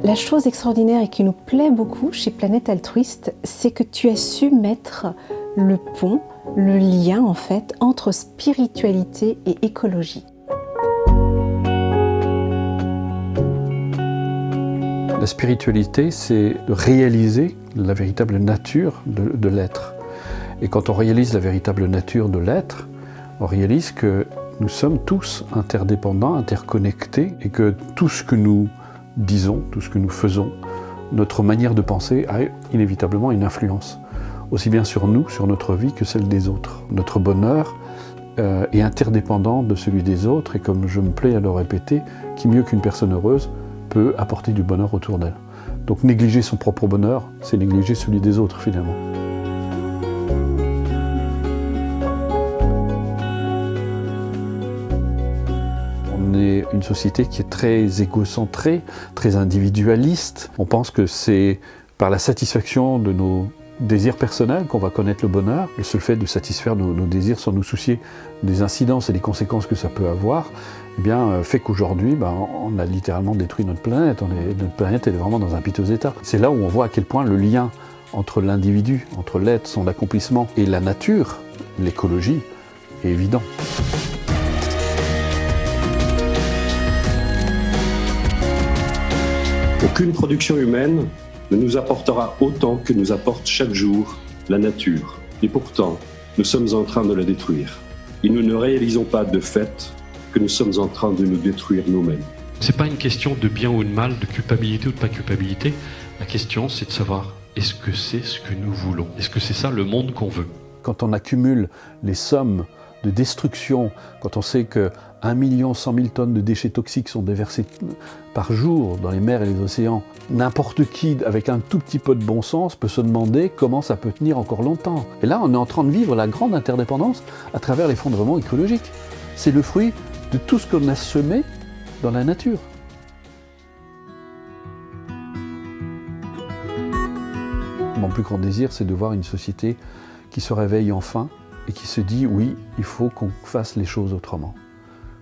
La chose extraordinaire et qui nous plaît beaucoup chez Planète Altruiste, c'est que tu as su mettre le pont, le lien en fait, entre spiritualité et écologie. La spiritualité, c'est réaliser la véritable nature de l'être. Et quand on réalise la véritable nature de l'être, on réalise que nous sommes tous interdépendants, interconnectés, et que tout ce que nous disons, tout ce que nous faisons, notre manière de penser a inévitablement une influence, aussi bien sur nous, sur notre vie, que celle des autres. Notre bonheur est interdépendant de celui des autres, et comme je me plais à le répéter, qui mieux qu'une personne heureuse peut apporter du bonheur autour d'elle. Donc négliger son propre bonheur, c'est négliger celui des autres finalement. On est une société qui est très égocentrée, très individualiste. On pense que c'est par la satisfaction de nos désirs personnels qu'on va connaître le bonheur. Le seul fait de satisfaire nos désirs sans nous soucier des incidences et des conséquences que ça peut avoir, eh bien, fait qu'aujourd'hui, on a littéralement détruit notre planète. Notre planète est vraiment dans un piteux état. C'est là où on voit à quel point le lien entre l'individu, entre l'être, son accomplissement et la nature, l'écologie, est évident. Aucune production humaine ne nous apportera autant que nous apporte chaque jour la nature. Et pourtant, nous sommes en train de la détruire. Et nous ne réalisons pas de fait que nous sommes en train de nous détruire nous-mêmes. C'est pas une question de bien ou de mal, de culpabilité ou de pas culpabilité. La question, c'est de savoir, est-ce que c'est ce que nous voulons? Est-ce que c'est ça le monde qu'on veut? Quand on accumule les sommes de destruction, quand on sait que 1 100 000 tonnes de déchets toxiques sont déversés par jour dans les mers et les océans, n'importe qui, avec un tout petit peu de bon sens, peut se demander comment ça peut tenir encore longtemps. Et là, on est en train de vivre la grande interdépendance à travers l'effondrement écologique. C'est le fruit de tout ce qu'on a semé dans la nature. Mon plus grand désir, c'est de voir une société qui se réveille enfin et qui se dit, oui, il faut qu'on fasse les choses autrement,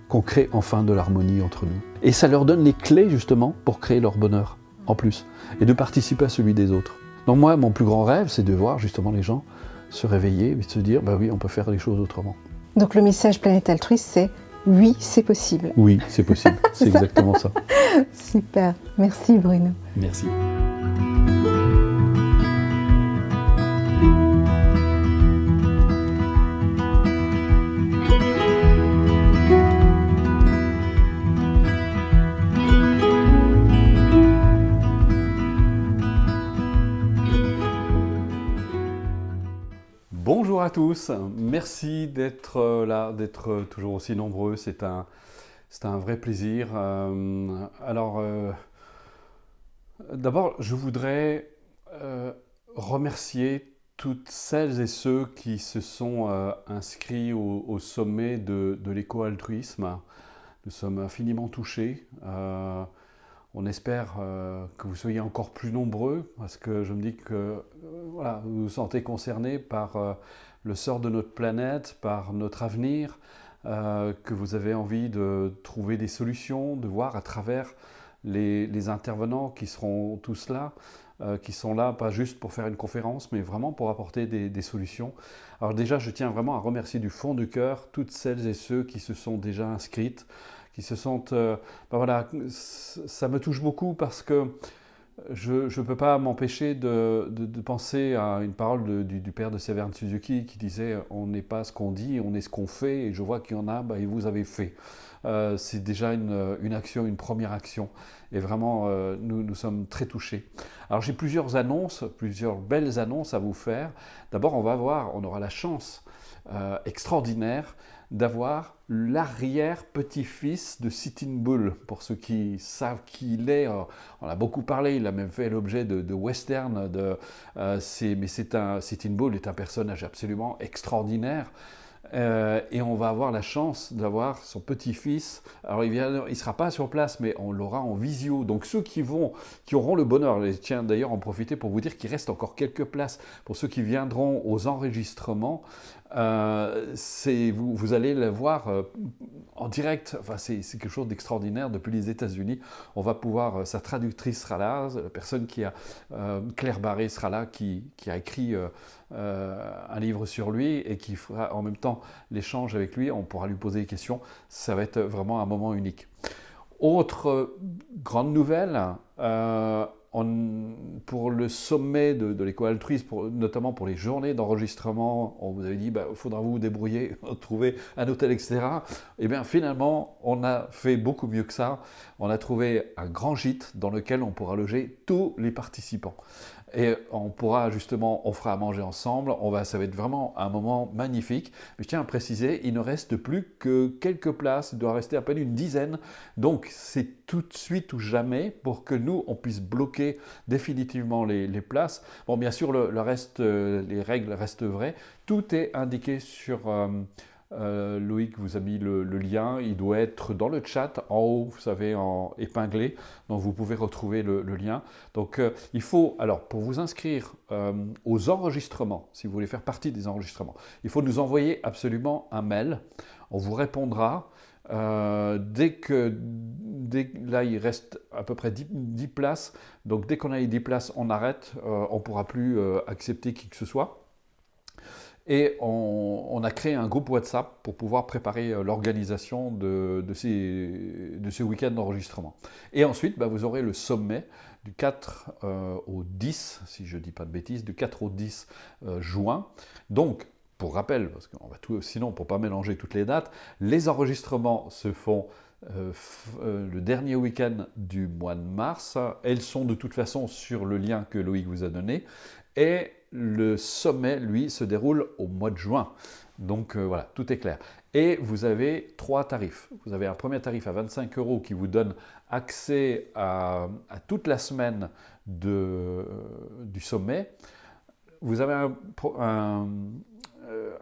qu'on crée enfin de l'harmonie entre nous. Et ça leur donne les clés, justement, pour créer leur bonheur, en plus, et de participer à celui des autres. Donc moi, mon plus grand rêve, c'est de voir, justement, les gens se réveiller et de se dire, oui, on peut faire les choses autrement. Donc le message Planète Altruiste, c'est oui, c'est possible. Oui, c'est possible, c'est exactement ça. Super, merci Bruno. Merci. Bonjour à tous, merci d'être là, d'être toujours aussi nombreux, c'est un vrai plaisir. D'abord, je voudrais remercier toutes celles et ceux qui se sont inscrits au sommet de l'éco-altruisme. Nous sommes infiniment touchés. On espère que vous soyez encore plus nombreux, parce que je me dis que vous vous sentez concernés par le sort de notre planète, par notre avenir, que vous avez envie de trouver des solutions, de voir à travers les intervenants qui seront tous là, qui sont là pas juste pour faire une conférence, mais vraiment pour apporter des solutions. Alors déjà, je tiens vraiment à remercier du fond du cœur toutes celles et ceux qui se sont déjà inscrites, qui se sentent... ça me touche beaucoup parce que je ne peux pas m'empêcher de penser à une parole du père de Severn Suzuki qui disait « On n'est pas ce qu'on dit, on est ce qu'on fait » et je vois qu'il y en a, et vous avez fait. C'est déjà une action, une première action. Et vraiment, nous sommes très touchés. Alors j'ai plusieurs belles annonces à vous faire. D'abord, on aura la chance extraordinaire d'avoir l'arrière-petit-fils de Sitting Bull. Pour ceux qui savent qui il est, on a beaucoup parlé, il a même fait l'objet de western. Sitting Bull est un personnage absolument extraordinaire. Et on va avoir la chance d'avoir son petit-fils. Alors il ne sera pas sur place, mais on l'aura en visio. Donc ceux qui auront le bonheur, je tiens d'ailleurs à en profiter pour vous dire qu'il reste encore quelques places pour ceux qui viendront aux enregistrements. Vous allez le voir en direct. Enfin, c'est quelque chose d'extraordinaire. Depuis les États-Unis, on va pouvoir, sa traductrice sera là, la personne qui a, Claire Barré sera là, qui a écrit un livre sur lui et qui fera en même temps l'échange avec lui. On pourra lui poser des questions. Ça va être vraiment un moment unique. Autre grande nouvelle, pour le sommet de l'éco-altruisme, notamment pour les journées d'enregistrement, on vous avait dit, il faudra vous débrouiller, trouver un hôtel, etc. Et bien finalement, on a fait beaucoup mieux que ça. On a trouvé un grand gîte dans lequel on pourra loger tous les participants. Et on pourra justement, on fera à manger ensemble, ça va être vraiment un moment magnifique. Mais je tiens à préciser, il ne reste plus que quelques places, il doit rester à peine une dizaine. Donc c'est tout de suite ou jamais pour que nous, on puisse bloquer définitivement les places. Bon, bien sûr, le reste, les règles restent vraies. Tout est indiqué sur... Loïc vous a mis le lien, il doit être dans le chat en haut, vous savez, en épinglé, donc vous pouvez retrouver le lien. Donc il faut, alors pour vous inscrire aux enregistrements, si vous voulez faire partie des enregistrements, il faut nous envoyer absolument un mail, on vous répondra. Là il reste à peu près 10 places, donc dès qu'on a les 10 places on arrête, on ne pourra plus accepter qui que ce soit. Et on a créé un groupe WhatsApp pour pouvoir préparer l'organisation de ce week-end d'enregistrement. Et ensuite, vous aurez le sommet du 4 au 10, si je ne dis pas de bêtises, du 4 au 10 juin. Donc, pour rappel, parce qu'on va sinon pour ne pas mélanger toutes les dates, les enregistrements se font le dernier week-end du mois de mars. Elles sont de toute façon sur le lien que Loïc vous a donné. Et le sommet, lui, se déroule au mois de juin. Donc voilà, tout est clair. Et vous avez 3 tarifs. Vous avez un premier tarif à 25 € qui vous donne accès à toute la semaine du sommet. Vous avez un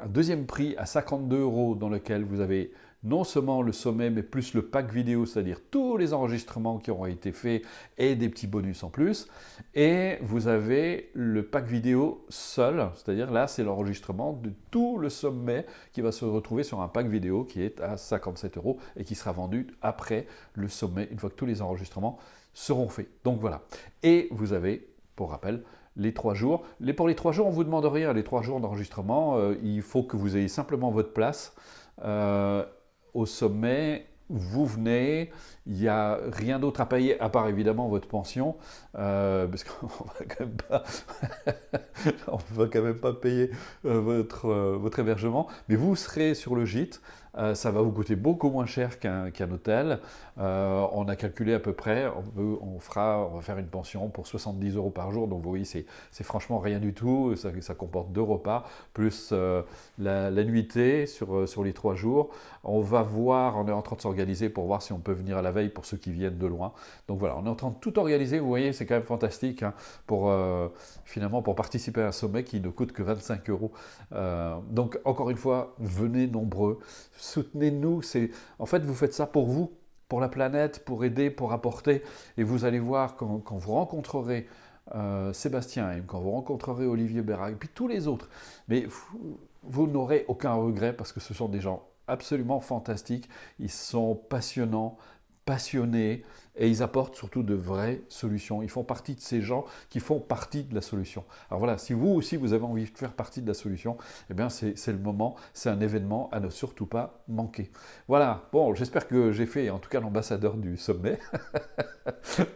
deuxième prix à 52 € dans lequel vous avez non seulement le sommet, mais plus le pack vidéo, c'est-à-dire tous les enregistrements qui auront été faits et des petits bonus en plus. Et vous avez le pack vidéo seul, c'est-à-dire là, c'est l'enregistrement de tout le sommet qui va se retrouver sur un pack vidéo qui est à 57 € et qui sera vendu après le sommet, une fois que tous les enregistrements seront faits. Donc voilà. Et vous avez, pour rappel, les 3 jours. Pour les 3 jours, on ne vous demande rien. Les 3 jours d'enregistrement, il faut que vous ayez simplement votre place. Au sommet, vous venez, il n'y a rien d'autre à payer, à part évidemment votre pension, parce qu'on ne va quand même pas payer votre hébergement, mais vous serez sur le gîte. Ça va vous coûter beaucoup moins cher qu'un hôtel. On a calculé à peu près, on va faire une pension pour 70 € par jour. Donc vous voyez, c'est franchement rien du tout. Ça comporte 2 repas, plus la nuitée sur les 3 jours. On est en train de s'organiser pour voir si on peut venir à la veille pour ceux qui viennent de loin. Donc voilà, on est en train de tout organiser. Vous voyez, c'est quand même fantastique finalement pour participer à un sommet qui ne coûte que 25 €. Donc encore une fois, venez nombreux. Soutenez-nous, en fait vous faites ça pour vous, pour la planète, pour aider, pour apporter, et vous allez voir quand vous rencontrerez Sébastien et quand vous rencontrerez Olivier Bérac, et puis tous les autres, mais vous n'aurez aucun regret parce que ce sont des gens absolument fantastiques, ils sont passionnants, passionnés, et ils apportent surtout de vraies solutions. Ils font partie de ces gens qui font partie de la solution. Alors voilà, si vous aussi vous avez envie de faire partie de la solution, eh bien c'est le moment, c'est un événement à ne surtout pas manquer. Voilà, bon, j'espère que j'ai fait en tout cas l'ambassadeur du sommet.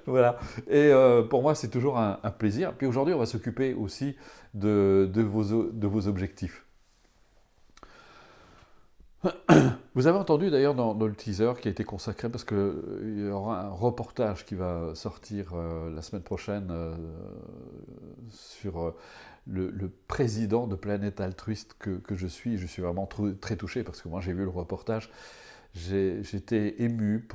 Voilà, et pour moi c'est toujours un plaisir. Puis aujourd'hui on va s'occuper aussi de vos objectifs. Vous avez entendu d'ailleurs dans le teaser qui a été consacré, parce qu'il y aura un reportage qui va sortir la semaine prochaine sur le président de Planète Altruiste que je suis. Je suis vraiment très touché parce que moi j'ai vu le reportage, j'étais ému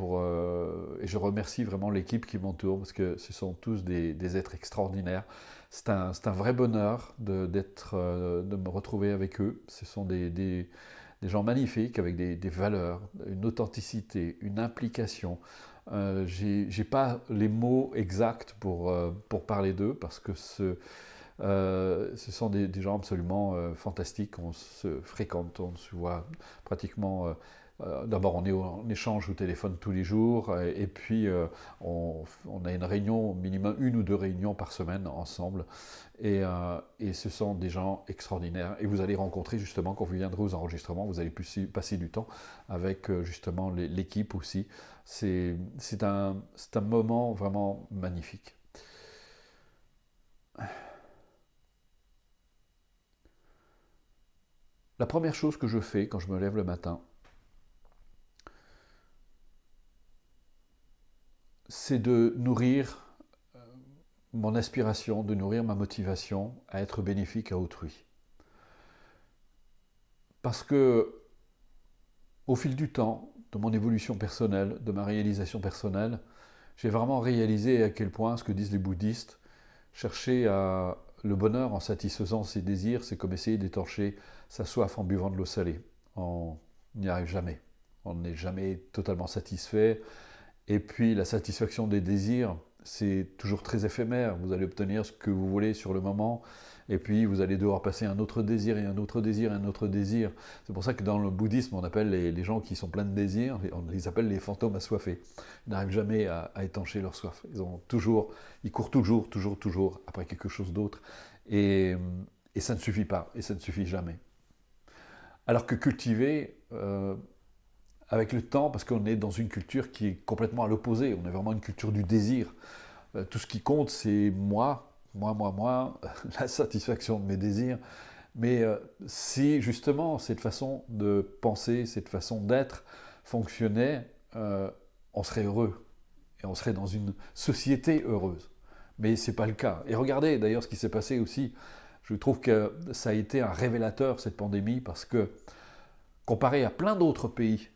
et je remercie vraiment l'équipe qui m'entoure parce que ce sont tous des êtres extraordinaires. C'est un vrai bonheur de me retrouver avec eux. Ce sont des gens magnifiques avec des valeurs, une authenticité, une implication. J'ai pas les mots exacts pour parler d'eux parce que Ce sont des gens absolument fantastiques. On se fréquente, on se voit pratiquement. D'abord, on est en échange au téléphone tous les jours, et puis on a une réunion, minimum 1 ou 2 réunions par semaine ensemble. Et ce sont des gens extraordinaires. Et vous allez rencontrer justement, quand vous viendrez aux enregistrements, vous allez passer du temps avec justement l'équipe aussi. C'est un moment vraiment magnifique. La première chose que je fais quand je me lève le matin, c'est de nourrir mon aspiration, de nourrir ma motivation à être bénéfique à autrui. Parce que, au fil du temps, de mon évolution personnelle, de ma réalisation personnelle, j'ai vraiment réalisé à quel point, ce que disent les bouddhistes, chercher le bonheur en satisfaisant ses désirs, c'est comme essayer d'étancher sa soif en buvant de l'eau salée. On n'y arrive jamais. On n'est jamais totalement satisfait. Et puis la satisfaction des désirs, c'est toujours très éphémère. Vous allez obtenir ce que vous voulez sur le moment, et puis vous allez devoir passer un autre désir, et un autre désir, et un autre désir. C'est pour ça que dans le bouddhisme, on appelle les gens qui sont pleins de désirs, on les appelle les fantômes assoiffés. Ils n'arrivent jamais à étancher leur soif. Ils courent toujours après quelque chose d'autre. Et ça ne suffit pas, et ça ne suffit jamais. Alors que cultiver, avec le temps, parce qu'on est dans une culture qui est complètement à l'opposé, on est vraiment une culture du désir. Tout ce qui compte, c'est moi, la satisfaction de mes désirs. Mais si justement cette façon de penser, cette façon d'être fonctionnait, on serait heureux. Et on serait dans une société heureuse. Mais ce n'est pas le cas. Et regardez d'ailleurs ce qui s'est passé aussi. Je trouve que ça a été un révélateur, cette pandémie, parce que comparé à plein d'autres pays,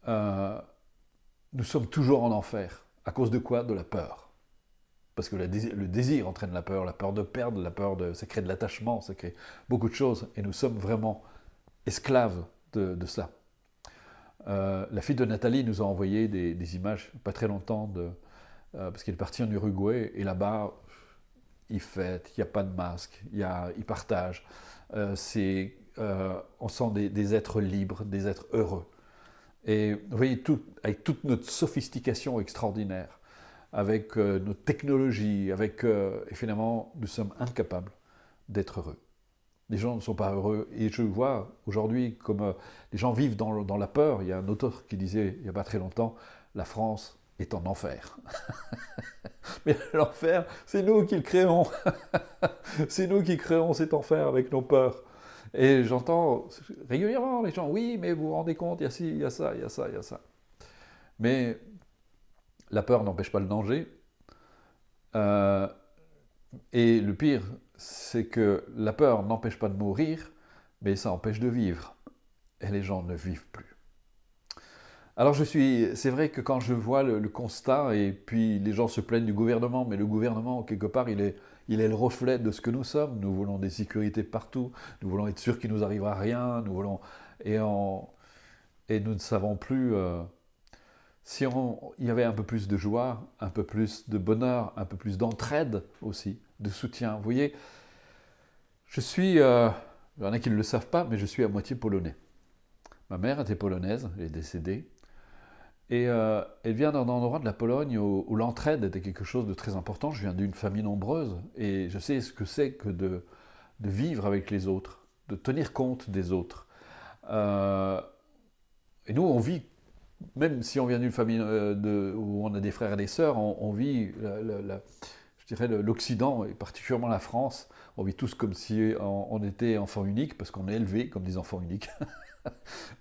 nous sommes toujours en enfer. À cause de quoi? De la peur. Parce que le désir entraîne la peur de perdre, ça crée de l'attachement, ça crée beaucoup de choses. Et nous sommes vraiment esclaves de cela. La fille de Nathalie nous a envoyé des images, pas très longtemps, parce qu'elle est partie en Uruguay, et là-bas, ils fêtent, il n'y a pas de masque, ils partagent. On sent des êtres libres, des êtres heureux. Et vous voyez, avec toute notre sophistication extraordinaire, avec notre technologie, et finalement, nous sommes incapables d'être heureux. Les gens ne sont pas heureux. Et je vois aujourd'hui comme les gens vivent dans la peur. Il y a un auteur qui disait, il n'y a pas très longtemps, la France est en enfer. Mais l'enfer, c'est nous qui le créons. C'est nous qui créons cet enfer avec nos peurs. Et j'entends régulièrement les gens, oui, mais vous vous rendez compte, il y a ci, il y a ça, il y a ça, il y a ça. Mais la peur n'empêche pas le danger. Et le pire, c'est que la peur n'empêche pas de mourir, mais ça empêche de vivre. Et les gens ne vivent plus. Alors c'est vrai que quand je vois le constat, et puis les gens se plaignent du gouvernement, mais le gouvernement, quelque part, il est le reflet de ce que nous sommes. Nous voulons des sécurités partout, nous voulons être sûrs qu'il ne nous arrivera rien, et nous ne savons plus... si il y avait un peu plus de joie, un peu plus de bonheur, un peu plus d'entraide aussi, de soutien. Vous voyez, il y en a qui ne le savent pas, mais je suis à moitié polonais. Ma mère était polonaise, elle est décédée. Et elle vient d'un endroit de la Pologne où l'entraide était quelque chose de très important. Je viens d'une famille nombreuse et je sais ce que c'est que de vivre avec les autres, de tenir compte des autres. Et nous, on vit, même si on vient d'une famille où on a des frères et des sœurs, on vit, je dirais, l'Occident, et particulièrement la France, on vit tous comme si on était enfants uniques, parce qu'on est élevés comme des enfants uniques.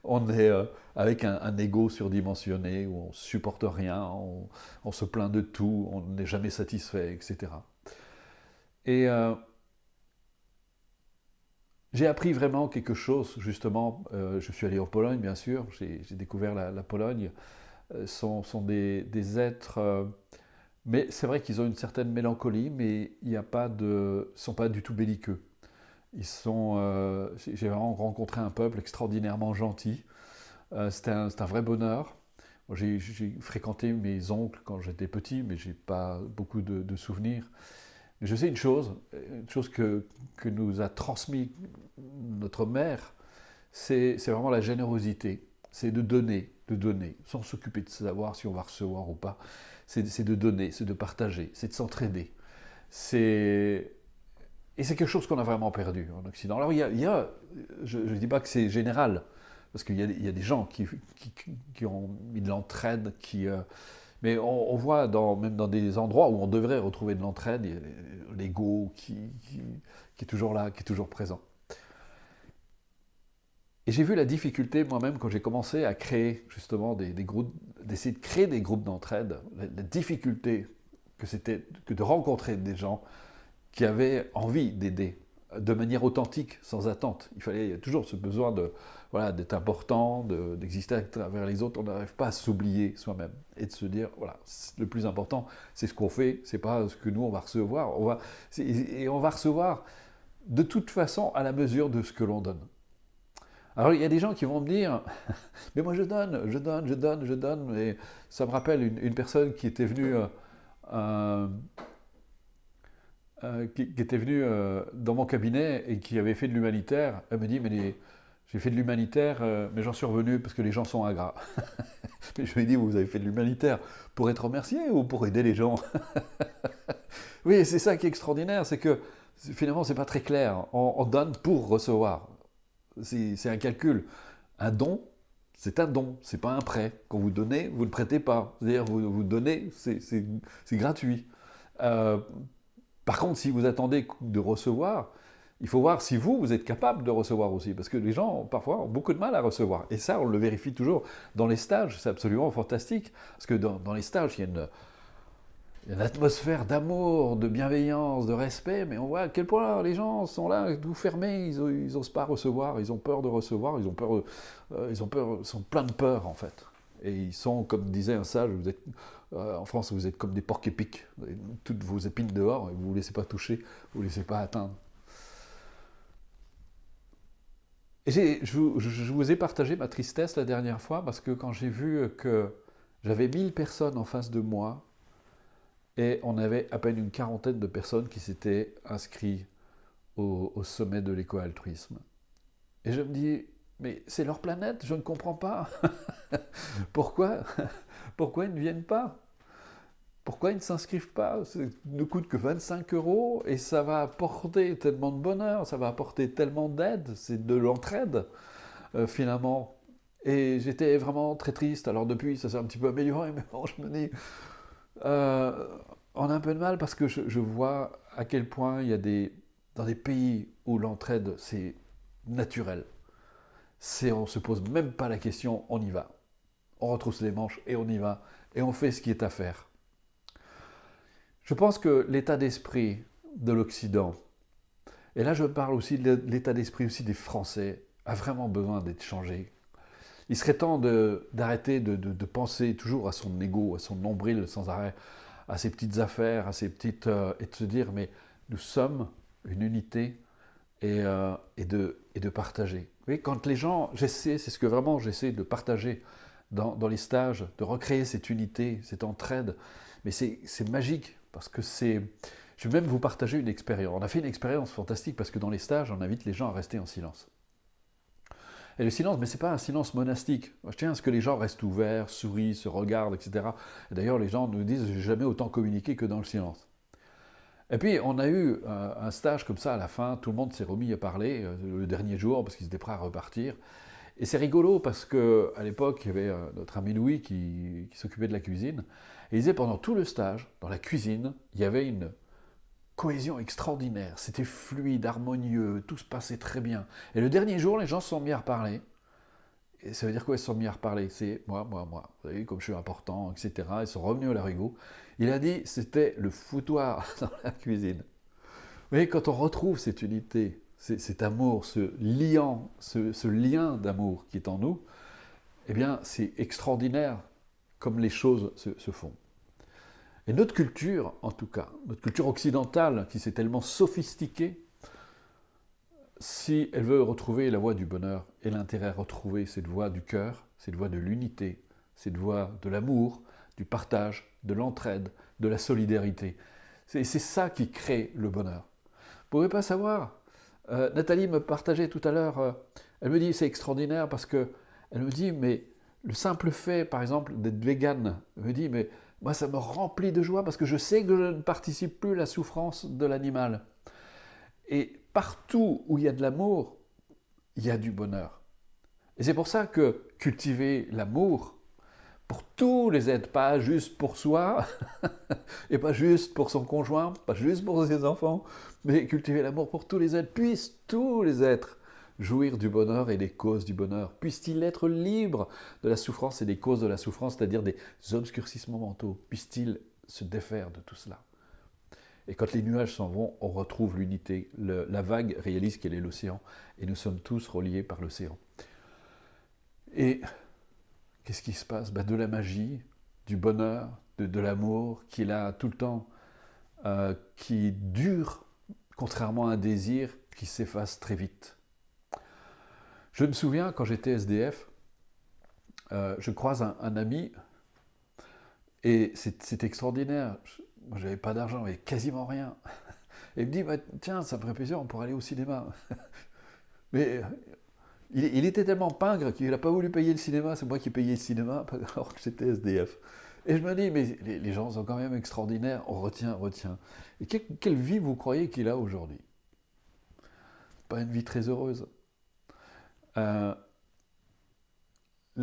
On est avec un ego surdimensionné, où on ne supporte rien, on se plaint de tout, on n'est jamais satisfait, etc. Et j'ai appris vraiment quelque chose, justement. Je suis allé en Pologne, bien sûr, j'ai découvert la Pologne. Sont des êtres... mais c'est vrai qu'ils ont une certaine mélancolie, mais ils ne sont pas du tout belliqueux. J'ai vraiment rencontré un peuple extraordinairement gentil. C'est un vrai bonheur. J'ai fréquenté mes oncles quand j'étais petit, mais je n'ai pas beaucoup de souvenirs. Je sais une chose que nous a transmis notre mère, c'est vraiment la générosité. C'est de donner, sans s'occuper de savoir si on va recevoir ou pas. C'est de donner, c'est de partager, c'est de s'entraider. Et c'est quelque chose qu'on a vraiment perdu en Occident. Alors je ne dis pas que c'est général, parce qu'il y a des gens qui ont mis de l'entraide, mais on voit même dans des endroits où on devrait retrouver de l'entraide, il y a l'ego qui est toujours là, qui est toujours présent. Et j'ai vu la difficulté moi-même quand j'ai commencé à créer justement des groupes, d'essayer de créer des groupes d'entraide, la difficulté que c'était que de rencontrer des gens qui avaient envie d'aider de manière authentique, sans attente. Il y a toujours ce besoin d'être important, d'exister à travers les autres. On n'arrive pas à s'oublier soi-même et de se dire, voilà, le plus important, c'est ce qu'on fait, c'est pas ce que nous, on va recevoir. Et on va recevoir de toute façon à la mesure de ce que l'on donne. Alors, il y a des gens qui vont me dire, mais moi je donne. Et ça me rappelle une personne qui était venue... qui était venue dans mon cabinet et qui avait fait de l'humanitaire. Elle me dit, mais j'ai fait de l'humanitaire, mais j'en suis revenu parce que les gens sont ingrats. Mais je lui ai dit, vous avez fait de l'humanitaire pour être remercié ou pour aider les gens? Oui, c'est ça qui est extraordinaire, c'est que finalement, c'est pas très clair. On donne pour recevoir. C'est un calcul. Un don, c'est un don, c'est pas un prêt. Quand vous donnez, vous ne prêtez pas. C'est-à-dire, vous donnez, c'est gratuit. Par contre, si vous attendez de recevoir, il faut voir si vous êtes capable de recevoir aussi. Parce que les gens, parfois, ont beaucoup de mal à recevoir. Et ça, on le vérifie toujours dans les stages. C'est absolument fantastique. Parce que dans les stages, il y a une atmosphère d'amour, de bienveillance, de respect. Mais on voit à quel point les gens sont là, tout fermés. Ils n'osent pas recevoir. Ils ont peur de recevoir. Ils sont pleins de peur, en fait. Et ils sont, comme disait un sage, en France, vous êtes comme des porcs épics. Vous avez toutes vos épines dehors et vous ne vous laissez pas toucher, vous ne vous laissez pas atteindre. Et je vous ai partagé ma tristesse la dernière fois parce que quand j'ai vu que j'avais 1000 personnes en face de moi et on avait à peine une quarantaine de personnes qui s'étaient inscrites au sommet de l'éco-altruisme. Et je me dis, mais c'est leur planète, je ne comprends pas. Pourquoi ils ne viennent pas? Pourquoi ils ne s'inscrivent pas? Ça ne coûte que 25 € et ça va apporter tellement de bonheur, ça va apporter tellement d'aide, c'est de l'entraide finalement. Et j'étais vraiment très triste. Alors depuis, ça s'est un petit peu amélioré, mais bon, je me dis, on a un peu de mal parce que je vois à quel point il y a dans des pays où l'entraide, c'est naturel. On ne se pose même pas la question, on y va. On retrousse les manches et on y va. Et on fait ce qui est à faire. Je pense que l'état d'esprit de l'Occident, et là je parle aussi de l'état d'esprit aussi des Français, a vraiment besoin d'être changé. Il serait temps d'arrêter de penser toujours à son ego, à son nombril sans arrêt, à ses petites affaires, à ses petites... et de se dire, mais nous sommes une unité et de partager. Vous voyez, quand les gens, c'est ce que vraiment j'essaie de partager dans les stages, de recréer cette unité, cette entraide, mais c'est magique, parce que je vais même vous partager une expérience. On a fait une expérience fantastique, parce que dans les stages, on invite les gens à rester en silence. Et le silence, mais ce n'est pas un silence monastique. Je tiens à ce que les gens restent ouverts, sourient, se regardent, etc. Et d'ailleurs, les gens nous disent, j'ai jamais autant communiqué que dans le silence. Et puis, on a eu un stage comme ça à la fin, tout le monde s'est remis à parler le dernier jour, parce qu'ils étaient prêts à repartir. Et c'est rigolo, parce qu'à l'époque, il y avait notre ami Louis qui s'occupait de la cuisine, et il disait, pendant tout le stage, dans la cuisine, il y avait une cohésion extraordinaire. C'était fluide, harmonieux, tout se passait très bien. Et le dernier jour, les gens se sont mis à reparler. Et ça veut dire quoi, ils se sont mis à reparler? C'est moi. Vous savez, comme je suis important, etc. Ils sont revenus au larigot. Il a dit, c'était le foutoir dans la cuisine. Vous voyez, quand on retrouve cette unité, cet amour, ce lien d'amour qui est en nous, eh bien, c'est extraordinaire comme les choses se font. Et notre culture, en tout cas, notre culture occidentale, qui s'est tellement sophistiquée, si elle veut retrouver la voie du bonheur et l'intérêt à retrouver cette voie du cœur, cette voie de l'unité, cette voie de l'amour, du partage, de l'entraide, de la solidarité, C'est ça qui crée le bonheur. Vous ne pouvez pas savoir. Nathalie me partageait tout à l'heure, elle me dit c'est extraordinaire parce que elle me dit mais le simple fait par exemple d'être végane, elle me dit mais moi ça me remplit de joie parce que je sais que je ne participe plus à la souffrance de l'animal. Et partout où il y a de l'amour, il y a du bonheur. Et c'est pour ça que cultiver l'amour pour tous les êtres, pas juste pour soi, et pas juste pour son conjoint, pas juste pour ses enfants, mais cultiver l'amour pour tous les êtres, puissent tous les êtres jouir du bonheur et des causes du bonheur, puissent-ils être libres de la souffrance et des causes de la souffrance, c'est-à-dire des obscurcissements mentaux, puissent-ils se défaire de tout cela. Et quand les nuages s'en vont, on retrouve l'unité, la vague réalise qu'elle est l'océan, et nous sommes tous reliés par l'océan. Et qu'est-ce qui se passe? De la magie, du bonheur, de l'amour qui est là tout le temps, qui dure, contrairement à un désir qui s'efface très vite. Je me souviens, quand j'étais SDF, je croise un ami, et c'est extraordinaire. Moi, j'avais pas d'argent, j'avais quasiment rien. Et il me dit, tiens, ça me ferait plaisir, on pourrait aller au cinéma. Mais il était tellement pingre qu'il n'a pas voulu payer le cinéma, c'est moi qui payais le cinéma, alors que j'étais SDF. Et je me dis, mais les gens sont quand même extraordinaires, on retient. Et quelle vie vous croyez qu'il a aujourd'hui? Pas une vie très heureuse. La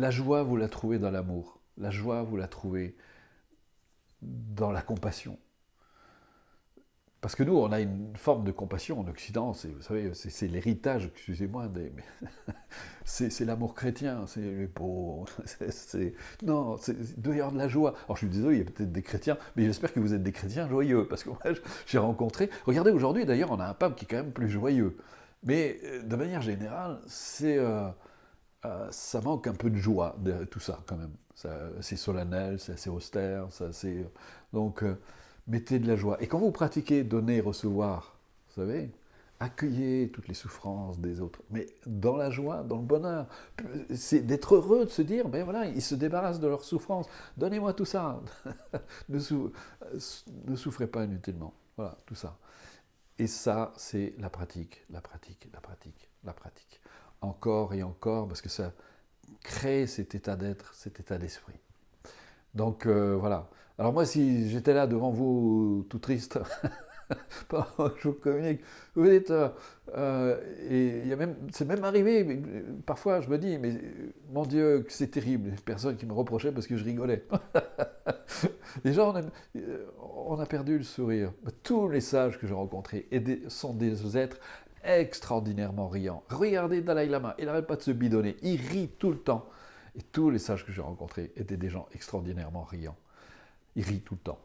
joie, vous la trouvez dans l'amour. La joie, vous la trouvez dans la compassion. Parce que nous, on a une forme de compassion en Occident, vous savez, c'est l'héritage, excusez-moi, c'est l'amour chrétien, c'est les pauvres, non, il doit y avoir de la joie. Alors je suis désolé, il y a peut-être des chrétiens, mais j'espère que vous êtes des chrétiens joyeux, parce que moi, j'ai rencontré, regardez, aujourd'hui d'ailleurs, on a un pape qui est quand même plus joyeux, mais de manière générale, ça manque un peu de joie, de tout ça, quand même. C'est solennel, c'est assez austère, donc... mettez de la joie. Et quand vous pratiquez donner, recevoir, vous savez, accueillez toutes les souffrances des autres, mais dans la joie, dans le bonheur. C'est d'être heureux, de se dire, ben voilà, ils se débarrassent de leurs souffrances. Donnez-moi tout ça. Ne souffrez pas inutilement. Voilà, tout ça. Et ça, c'est la pratique. Encore et encore, parce que ça crée cet état d'être, cet état d'esprit. Donc voilà. Alors moi, si j'étais là devant vous, tout triste, je vous communique, vous êtes... et c'est même arrivé, mais parfois je me dis, mais mon Dieu, que c'est terrible, les personnes qui me reprochaient parce que je rigolais. Les gens, on a perdu le sourire. Tous les sages que j'ai rencontrés sont des êtres extraordinairement riants. Regardez Dalai Lama, il n'arrête pas de se bidonner, il rit tout le temps. Et tous les sages que j'ai rencontrés étaient des gens extraordinairement riants. Ils rient tout le temps.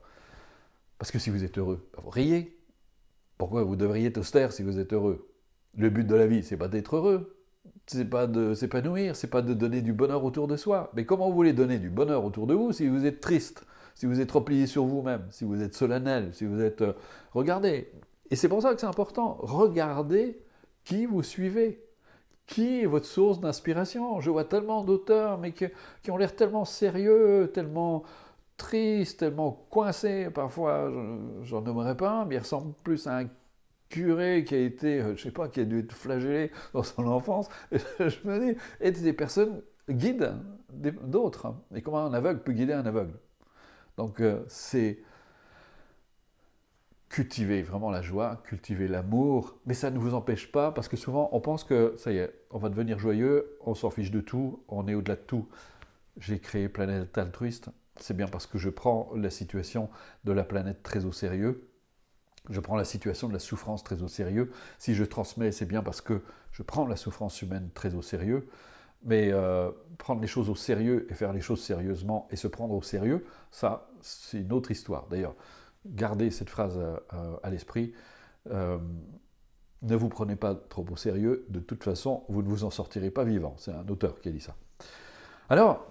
Parce que si vous êtes heureux, vous riez. Pourquoi vous devriez être austère si vous êtes heureux? Le but de la vie, c'est pas d'être heureux, c'est pas de s'épanouir, c'est pas de donner du bonheur autour de soi. Mais comment vous voulez donner du bonheur autour de vous si vous êtes triste, si vous êtes replié sur vous-même, si vous êtes solennel, si vous êtes... Regardez. Et c'est pour ça que c'est important. Regardez qui vous suivez. Qui est votre source d'inspiration? Je vois tellement d'auteurs, mais qui ont l'air tellement sérieux, tellement tristes, tellement coincés. Parfois, j'en nommerai pas un, mais il ressemble plus à un curé qui a été, je sais pas, qui a dû être flagellé dans son enfance. Et je me dis, et des personnes guident d'autres. Et comment un aveugle peut guider un aveugle? Donc, c'est... cultivez vraiment la joie, cultivez l'amour, mais ça ne vous empêche pas, parce que souvent on pense que ça y est, on va devenir joyeux, on s'en fiche de tout, on est au-delà de tout. J'ai créé Planète Altruiste, c'est bien parce que je prends la situation de la planète très au sérieux, je prends la situation de la souffrance très au sérieux. Si je transmets, c'est bien parce que je prends la souffrance humaine très au sérieux, mais prendre les choses au sérieux et faire les choses sérieusement et se prendre au sérieux, ça c'est une autre histoire. D'ailleurs, gardez cette phrase à l'esprit, ne vous prenez pas trop au sérieux, de toute façon, vous ne vous en sortirez pas vivant. C'est un auteur qui a dit ça. Alors,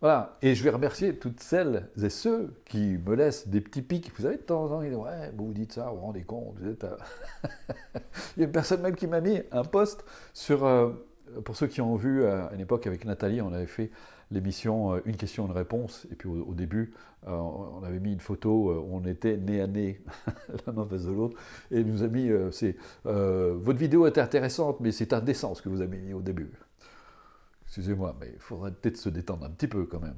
voilà, et je vais remercier toutes celles et ceux qui me laissent des petits pics. Vous savez, de temps en temps, ils disent « Ouais, vous dites ça, vous vous rendez compte, vous êtes... » Il y a une personne même qui m'a mis un post sur pour ceux qui ont vu, à une époque avec Nathalie, on avait fait l'émission Une question, une réponse. Et puis au début, on avait mis une photo où on était nez à nez, l'un en face de l'autre. Et il nous a mis, votre vidéo est intéressante, mais c'est indécent ce que vous avez mis au début. Excusez-moi, mais il faudrait peut-être se détendre un petit peu quand même.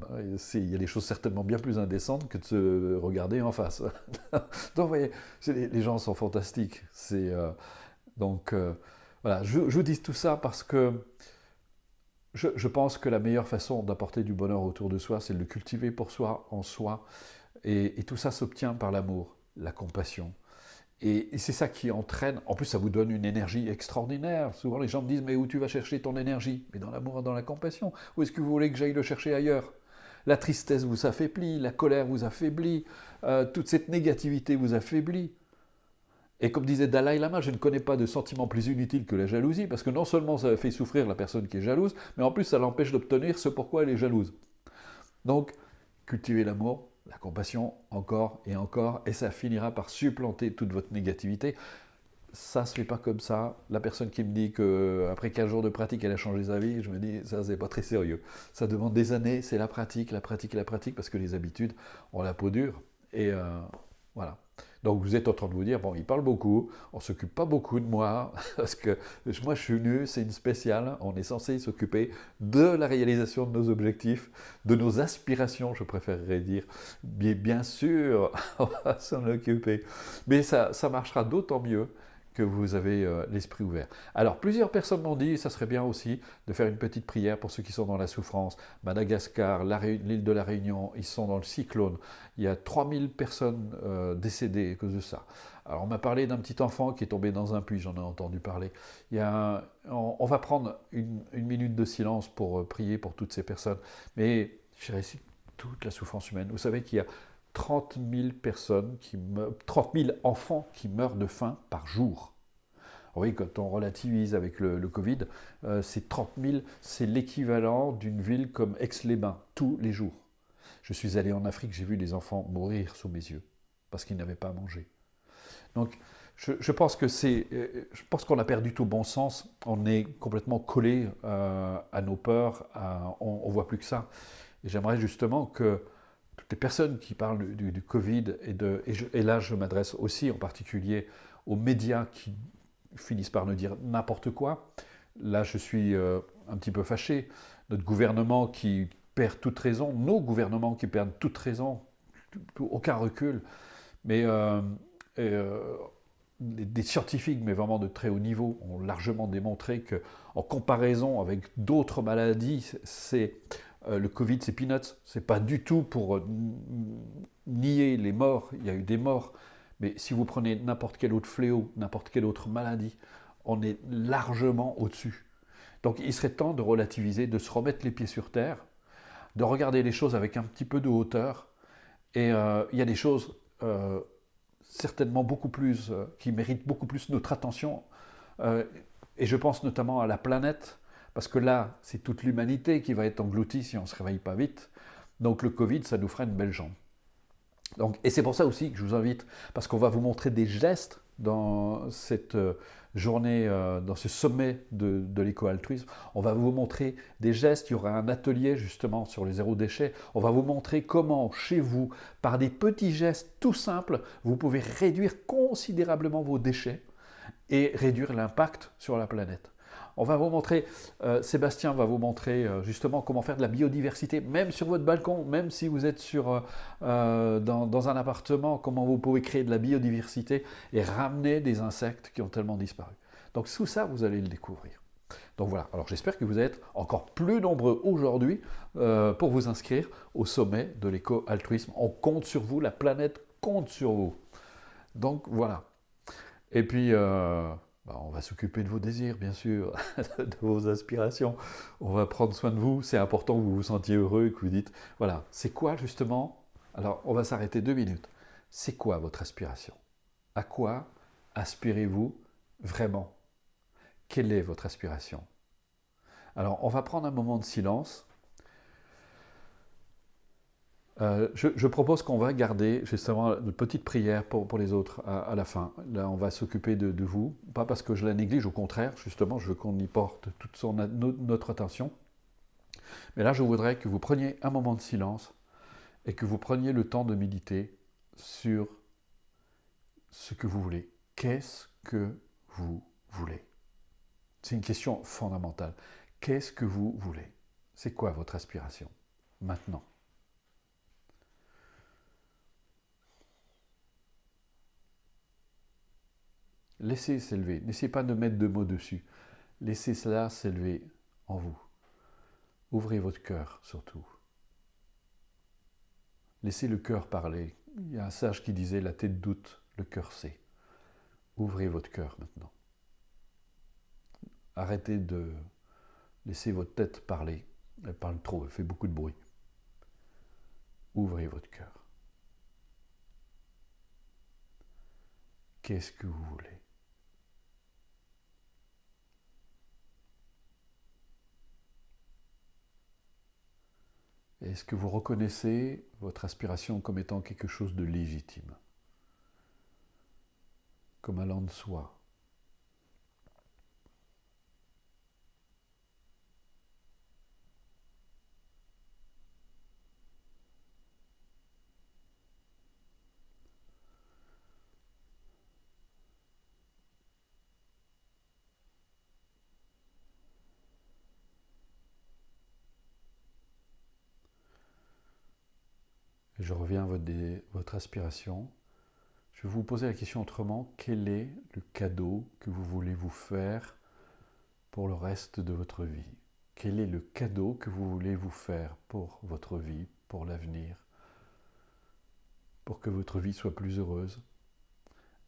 Il y a des choses certainement bien plus indécentes que de se regarder en face. Donc, vous voyez, les gens sont fantastiques. Voilà, je vous dis tout ça parce que je pense que la meilleure façon d'apporter du bonheur autour de soi, c'est de le cultiver pour soi, en soi. Et tout ça s'obtient par l'amour, la compassion. Et c'est ça qui entraîne, en plus ça vous donne une énergie extraordinaire. Souvent les gens me disent, mais où tu vas chercher ton énergie? Mais dans l'amour et dans la compassion. Où est-ce que vous voulez que j'aille le chercher ailleurs? La tristesse vous affaiblit, la colère vous affaiblit, toute cette négativité vous affaiblit. Et comme disait Dalai Lama, je ne connais pas de sentiment plus inutile que la jalousie, parce que non seulement ça fait souffrir la personne qui est jalouse, mais en plus ça l'empêche d'obtenir ce pourquoi elle est jalouse. Donc, cultivez l'amour, la compassion, encore et encore, et ça finira par supplanter toute votre négativité. Ça ne se fait pas comme ça. La personne qui me dit qu'après 15 jours de pratique, elle a changé sa vie, je me dis, ça, c'est pas très sérieux. Ça demande des années, c'est la pratique, parce que les habitudes ont la peau dure. Et voilà. Donc vous êtes en train de vous dire, bon, il parle beaucoup, on ne s'occupe pas beaucoup de moi, parce que moi je suis venu, c'est une spéciale, on est censé s'occuper de la réalisation de nos objectifs, de nos aspirations, je préférerais dire. Bien sûr, on va s'en occuper. Mais ça marchera d'autant mieux que vous avez l'esprit ouvert. Alors, plusieurs personnes m'ont dit, ça serait bien aussi de faire une petite prière pour ceux qui sont dans la souffrance. Madagascar, l'île de la Réunion, ils sont dans le cyclone. Il y a 3000 personnes décédées à cause de ça. Alors, on m'a parlé d'un petit enfant qui est tombé dans un puits, j'en ai entendu parler. On va prendre une minute de silence pour prier pour toutes ces personnes. Mais je dirais, c'est toute la souffrance humaine. Vous savez qu'il y a 30 000 enfants qui meurent de faim par jour. Oui, quand on relativise avec le Covid, ces 30 000, c'est l'équivalent d'une ville comme Aix-les-Bains, tous les jours. Je suis allé en Afrique, j'ai vu des enfants mourir sous mes yeux, parce qu'ils n'avaient pas à manger. Donc, je pense qu'on a perdu tout bon sens, on est complètement collé à nos peurs, on ne voit plus que ça. Et j'aimerais justement que toutes les personnes qui parlent du Covid, et là je m'adresse aussi en particulier aux médias qui finissent par nous dire n'importe quoi. Là je suis un petit peu fâché. Notre gouvernement qui perd toute raison, nos gouvernements qui perdent toute raison, aucun recul. Mais des scientifiques, mais vraiment de très haut niveau, ont largement démontré qu'en comparaison avec d'autres maladies, le Covid, c'est peanuts. C'est pas du tout pour nier les morts. Il y a eu des morts. Mais si vous prenez n'importe quel autre fléau, n'importe quelle autre maladie, on est largement au-dessus. Donc il serait temps de relativiser, de se remettre les pieds sur terre, de regarder les choses avec un petit peu de hauteur. Et il y a des choses certainement beaucoup plus, qui méritent beaucoup plus notre attention. Et je pense notamment à la planète, parce que là, c'est toute l'humanité qui va être engloutie si on ne se réveille pas vite. Donc le Covid, ça nous fera une belle jambe. Et c'est pour ça aussi que je vous invite, parce qu'on va vous montrer des gestes dans cette journée, dans ce sommet de l'éco-altruisme. On va vous montrer des gestes, il y aura un atelier justement sur le zéro déchet. On va vous montrer comment, chez vous, par des petits gestes tout simples, vous pouvez réduire considérablement vos déchets et réduire l'impact sur la planète. On va vous montrer, Sébastien va vous montrer justement comment faire de la biodiversité, même sur votre balcon, même si vous êtes dans un appartement, comment vous pouvez créer de la biodiversité et ramener des insectes qui ont tellement disparu. Donc tout ça, vous allez le découvrir. Donc voilà, alors j'espère que vous êtes encore plus nombreux aujourd'hui pour vous inscrire au sommet de l'éco-altruisme. On compte sur vous, la planète compte sur vous. Donc voilà. Et puis... on va s'occuper de vos désirs, bien sûr, de vos aspirations. On va prendre soin de vous. C'est important que vous vous sentiez heureux et que vous dites, voilà, c'est quoi justement? Alors, on va s'arrêter 2 minutes. C'est quoi votre aspiration? À quoi aspirez-vous vraiment? Quelle est votre aspiration? Alors, on va prendre un moment de silence. Je propose qu'on va garder justement une petite prière pour les autres à la fin. Là, on va s'occuper de vous, pas parce que je la néglige, au contraire, justement, je veux qu'on y porte toute notre attention. Mais là, je voudrais que vous preniez un moment de silence et que vous preniez le temps de méditer sur ce que vous voulez. Qu'est-ce que vous voulez? C'est une question fondamentale. Qu'est-ce que vous voulez? C'est quoi votre aspiration maintenant? Laissez s'élever. N'essayez pas de mettre de mots dessus. Laissez cela s'élever en vous. Ouvrez votre cœur surtout. Laissez le cœur parler. Il y a un sage qui disait « la tête doute, le cœur sait ». Ouvrez votre cœur maintenant. Arrêtez de laisser votre tête parler. Elle parle trop, elle fait beaucoup de bruit. Ouvrez votre cœur. Qu'est-ce que vous voulez? Est-ce que vous reconnaissez votre aspiration comme étant quelque chose de légitime, comme allant de soi? Et je reviens à votre aspiration. Je vais vous poser la question autrement. Quel est le cadeau que vous voulez vous faire pour le reste de votre vie? Quel est le cadeau que vous voulez vous faire pour votre vie, pour l'avenir, pour que votre vie soit plus heureuse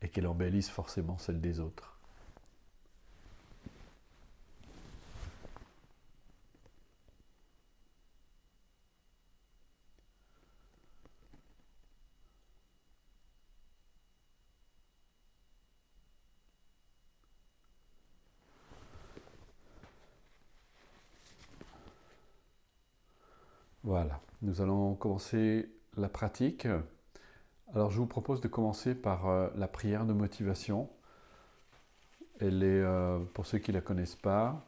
et qu'elle embellisse forcément celle des autres? Voilà, nous allons commencer la pratique. Alors je vous propose de commencer par la prière de motivation. Elle est, pour ceux qui ne la connaissent pas,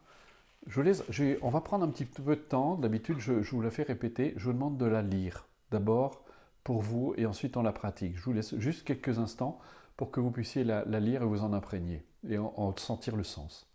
on va prendre un petit peu de temps. D'habitude, je vous la fais répéter. Je vous demande de la lire d'abord pour vous et ensuite on la pratique. Je vous laisse juste quelques instants pour que vous puissiez la lire et vous en imprégner et en sentir le sens.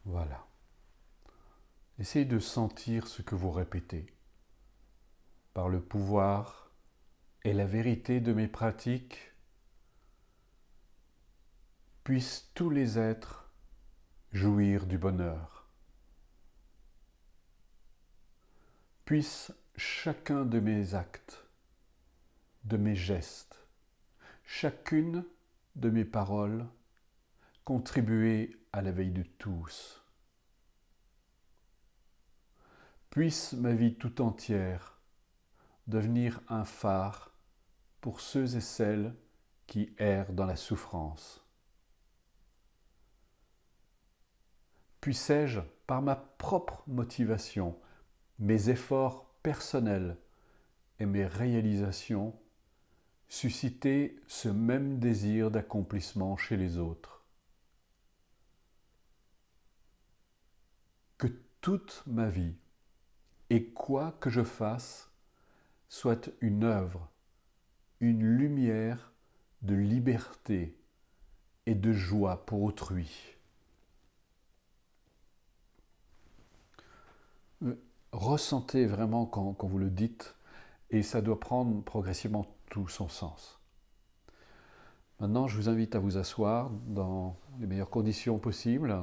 Voilà. Essayez de sentir ce que vous répétez. Par le pouvoir et la vérité de mes pratiques, puissent tous les êtres jouir du bonheur. Puisse chacun de mes actes, de mes gestes, chacune de mes paroles contribuer à la veille de tous. Puisse ma vie tout entière devenir un phare pour ceux et celles qui errent dans la souffrance. Puissé-je, par ma propre motivation, mes efforts personnels et mes réalisations, susciter ce même désir d'accomplissement chez les autres. Que toute ma vie, et quoi que je fasse, soit une œuvre, une lumière de liberté et de joie pour autrui. Ressentez vraiment quand vous le dites, et ça doit prendre progressivement tout son sens. Maintenant, je vous invite à vous asseoir dans les meilleures conditions possibles,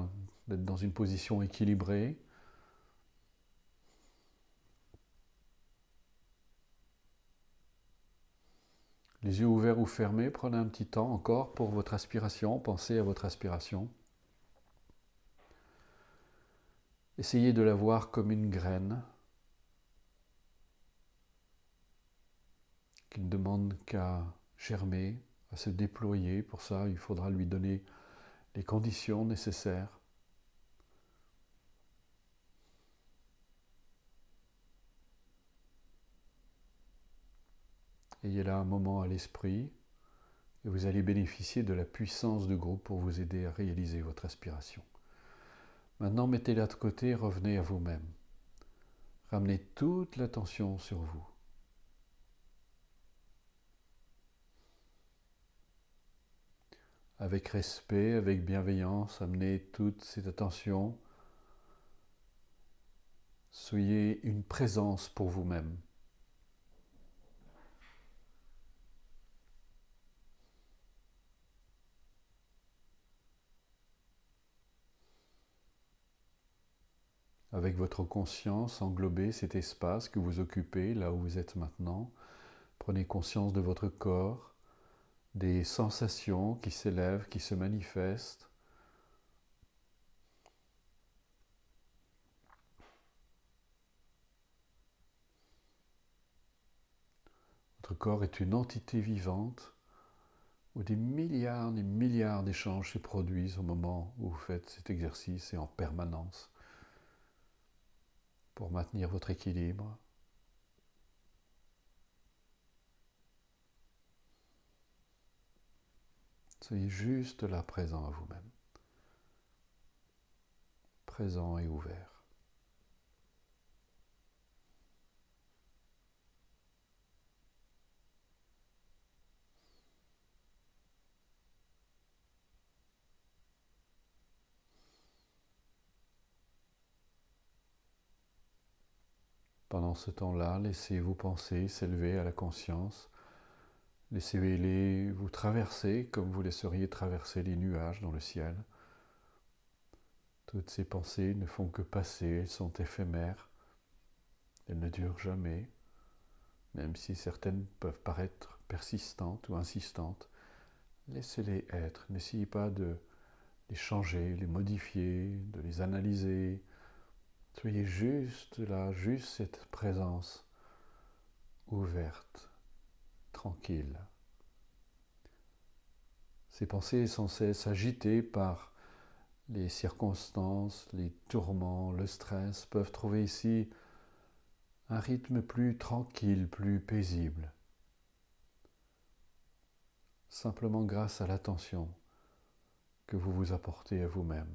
d'être dans une position équilibrée. Les yeux ouverts ou fermés, prenez un petit temps encore pour votre aspiration, pensez à votre aspiration. Essayez de la voir comme une graine qui ne demande qu'à germer, à se déployer. Pour ça, il faudra lui donner les conditions nécessaires. Ayez là un moment à l'esprit et vous allez bénéficier de la puissance du groupe pour vous aider à réaliser votre aspiration. Maintenant, mettez-la de côté et revenez à vous-même. Ramenez toute l'attention sur vous. Avec respect, avec bienveillance, amenez toute cette attention. Soyez une présence pour vous-même. Avec votre conscience, englobez cet espace que vous occupez, là où vous êtes maintenant. Prenez conscience de votre corps, des sensations qui s'élèvent, qui se manifestent. Votre corps est une entité vivante où des milliards d'échanges se produisent au moment où vous faites cet exercice et en permanence pour maintenir votre équilibre. Soyez juste là, présent à vous-même, présent et ouvert. Pendant ce temps-là, laissez vos pensées s'élever à la conscience. Laissez-les vous traverser comme vous laisseriez traverser les nuages dans le ciel. Toutes ces pensées ne font que passer, elles sont éphémères. Elles ne durent jamais, même si certaines peuvent paraître persistantes ou insistantes. Laissez-les être. N'essayez pas de les changer, les modifier, de les analyser. Soyez juste là, juste cette présence ouverte, tranquille. Ces pensées sans cesse agitées par les circonstances, les tourments, le stress peuvent trouver ici un rythme plus tranquille, plus paisible. Simplement grâce à l'attention que vous vous apportez à vous-même,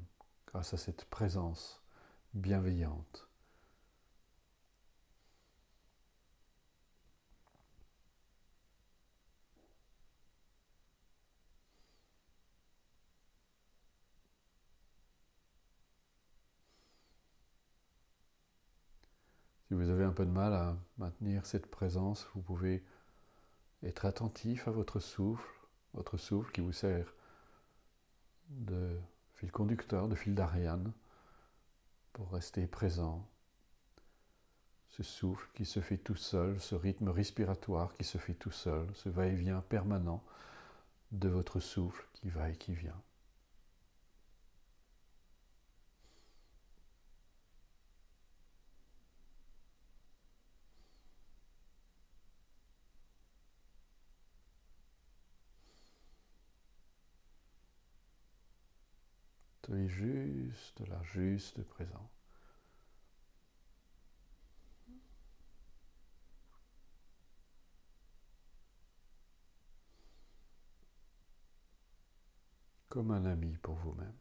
grâce à cette présence bienveillante. Si vous avez un peu de mal à maintenir cette présence, vous pouvez être attentif à votre souffle qui vous sert de fil conducteur, de fil d'Ariane, pour rester présent. Ce souffle qui se fait tout seul, ce rythme respiratoire qui se fait tout seul, ce va-et-vient permanent de votre souffle qui va et qui vient. Soyez juste là, juste présent. Comme un ami pour vous-même.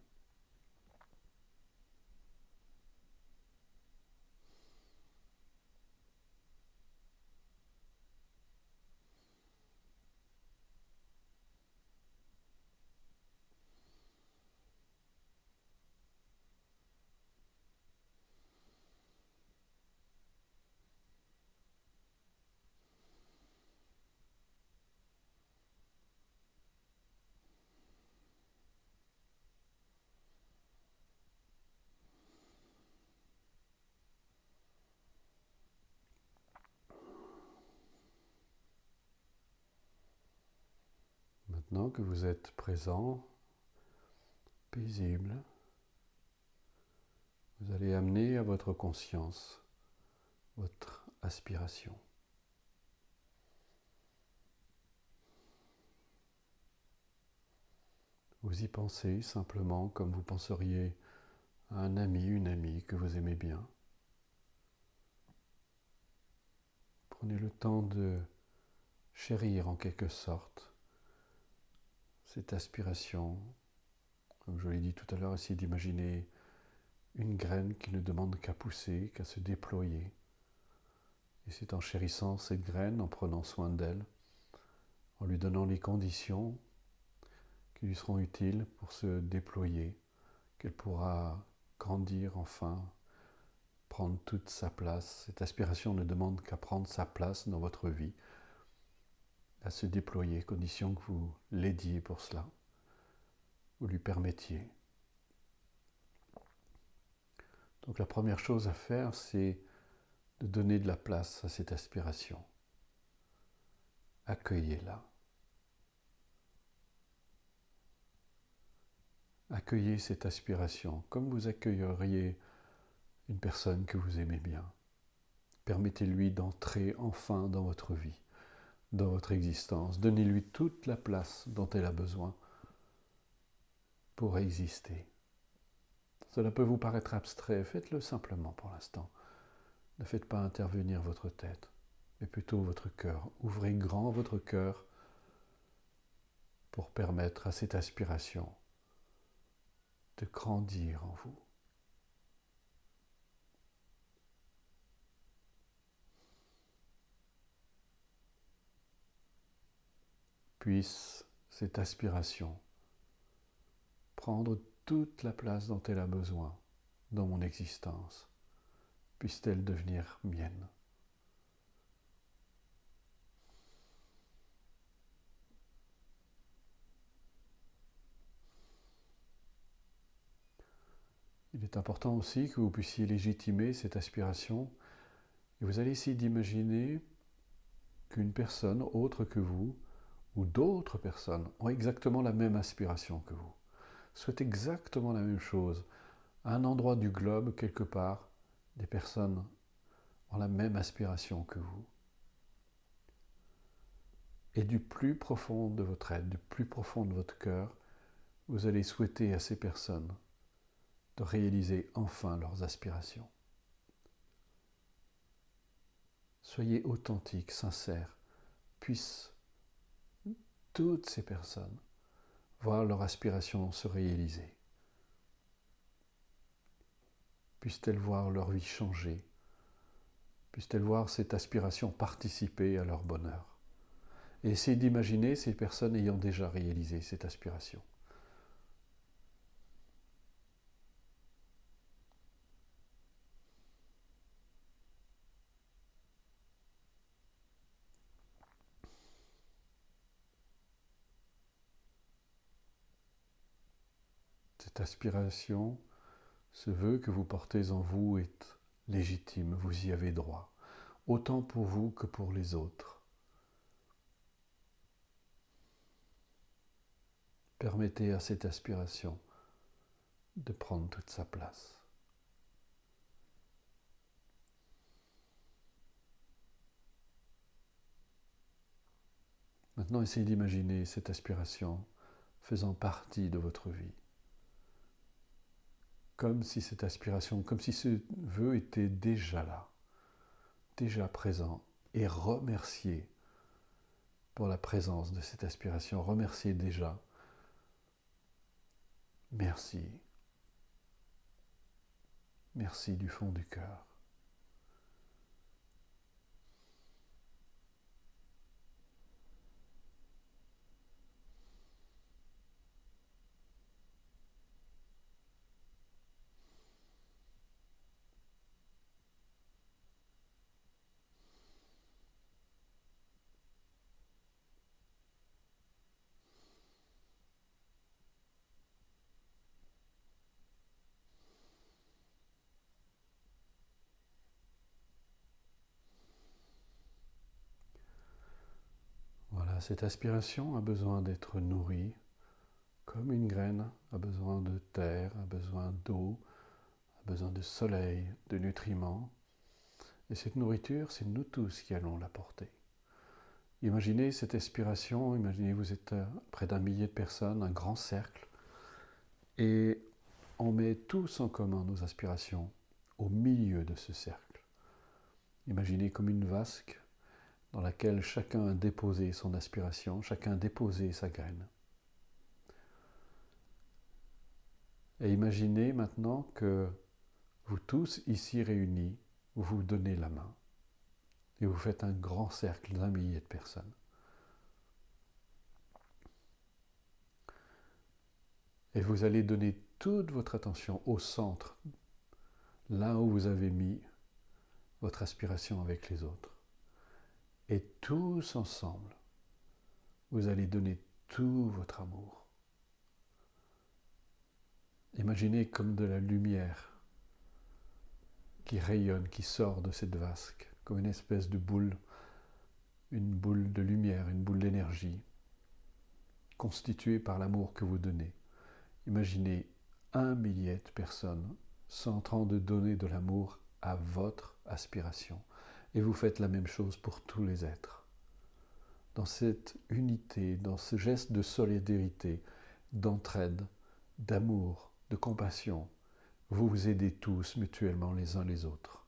Maintenant que vous êtes présent, paisible, vous allez amener à votre conscience votre aspiration. Vous y pensez simplement comme vous penseriez à un ami, une amie que vous aimez bien. Prenez le temps de chérir en quelque sorte cette aspiration. Comme je l'ai dit tout à l'heure, essayez d'imaginer une graine qui ne demande qu'à pousser, qu'à se déployer. Et c'est en chérissant cette graine, en prenant soin d'elle, en lui donnant les conditions qui lui seront utiles pour se déployer, qu'elle pourra grandir enfin, prendre toute sa place. Cette aspiration ne demande qu'à prendre sa place dans votre vie, à se déployer, condition que vous l'aidiez pour cela, vous lui permettiez. Donc la première chose à faire, c'est de donner de la place à cette aspiration. Accueillez-la. Accueillez cette aspiration comme vous accueilleriez une personne que vous aimez bien. Permettez-lui d'entrer enfin dans votre vie, dans votre existence. Donnez-lui toute la place dont elle a besoin pour exister. Cela peut vous paraître abstrait, faites-le simplement pour l'instant. Ne faites pas intervenir votre tête, mais plutôt votre cœur. Ouvrez grand votre cœur pour permettre à cette aspiration de grandir en vous. Puisse cette aspiration prendre toute la place dont elle a besoin dans mon existence. Puisse-t-elle devenir mienne. Il est important aussi que vous puissiez légitimer cette aspiration et vous allez essayer d'imaginer qu'une personne autre que vous ou d'autres personnes ont exactement la même aspiration que vous, souhaitent exactement la même chose. À un endroit du globe, quelque part, des personnes ont la même aspiration que vous. Et du plus profond de votre être, du plus profond de votre cœur, vous allez souhaiter à ces personnes de réaliser enfin leurs aspirations. Soyez authentiques, sincères, puissent toutes ces personnes voir leur aspiration se réaliser. Puissent-elles voir leur vie changer? Puissent-elles voir cette aspiration participer à leur bonheur? Et essayez d'imaginer ces personnes ayant déjà réalisé cette aspiration. Cette aspiration, ce vœu que vous portez en vous est légitime, vous y avez droit, autant pour vous que pour les autres. Permettez à cette aspiration de prendre toute sa place. Maintenant, essayez d'imaginer cette aspiration faisant partie de votre vie. Comme si cette aspiration, comme si ce vœu était déjà là, déjà présent, et remerciez pour la présence de cette aspiration. Remerciez déjà. Merci. Merci du fond du cœur. Cette aspiration a besoin d'être nourrie, comme une graine a besoin de terre, a besoin d'eau, a besoin de soleil, de nutriments. Et cette nourriture, c'est nous tous qui allons l'apporter. Imaginez cette aspiration, imaginez vous êtes près d'1 millier de personnes, un grand cercle, et on met tous en commun nos aspirations au milieu de ce cercle. Imaginez comme une vasque dans laquelle chacun a déposé son aspiration, chacun a déposé sa graine. Et imaginez maintenant que vous tous ici réunis, vous vous donnez la main et vous faites un grand cercle d'1 millier de personnes. Et vous allez donner toute votre attention au centre, là où vous avez mis votre aspiration avec les autres. Et tous ensemble, vous allez donner tout votre amour. Imaginez comme de la lumière qui rayonne, qui sort de cette vasque, comme une espèce de boule, une boule de lumière, une boule d'énergie, constituée par l'amour que vous donnez. Imaginez 1 millier de personnes sont en train de donner de l'amour à votre aspiration. Et vous faites la même chose pour tous les êtres. Dans cette unité, dans ce geste de solidarité, d'entraide, d'amour, de compassion, vous vous aidez tous mutuellement les uns les autres.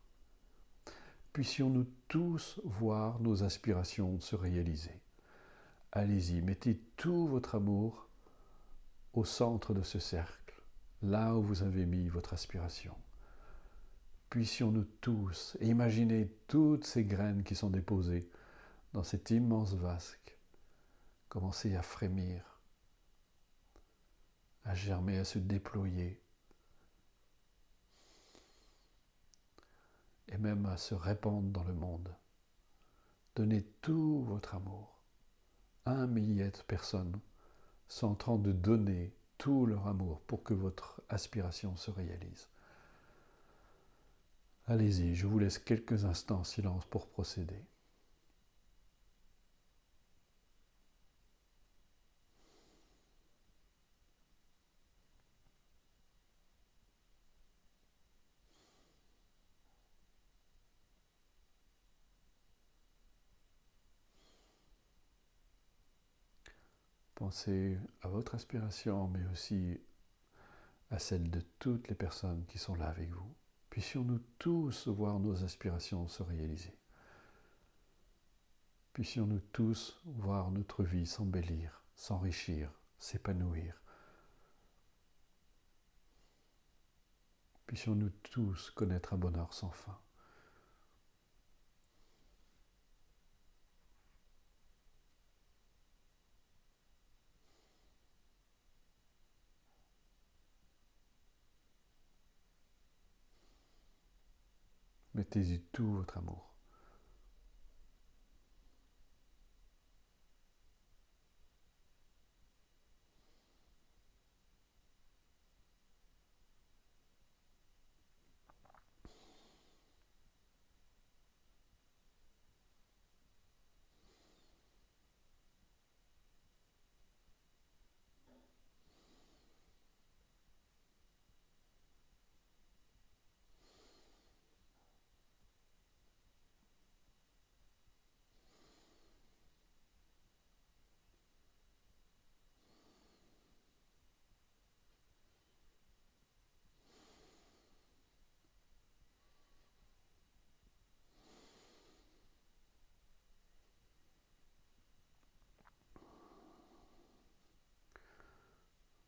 Puissions-nous tous voir nos aspirations se réaliser. Allez-y, mettez tout votre amour au centre de ce cercle, là où vous avez mis votre aspiration. Puissions-nous tous imaginer toutes ces graines qui sont déposées dans cette immense vasque, commencer à frémir, à germer, à se déployer, et même à se répandre dans le monde. Donnez tout votre amour. 1 millier de personnes sont en train de donner tout leur amour pour que votre aspiration se réalise. Allez-y, je vous laisse quelques instants en silence pour procéder. Pensez à votre aspiration, mais aussi à celle de toutes les personnes qui sont là avec vous. Puissions-nous tous voir nos aspirations se réaliser. Puissions-nous tous voir notre vie s'embellir, s'enrichir, s'épanouir. Puissions-nous tous connaître un bonheur sans fin. Mettez-y tout votre amour.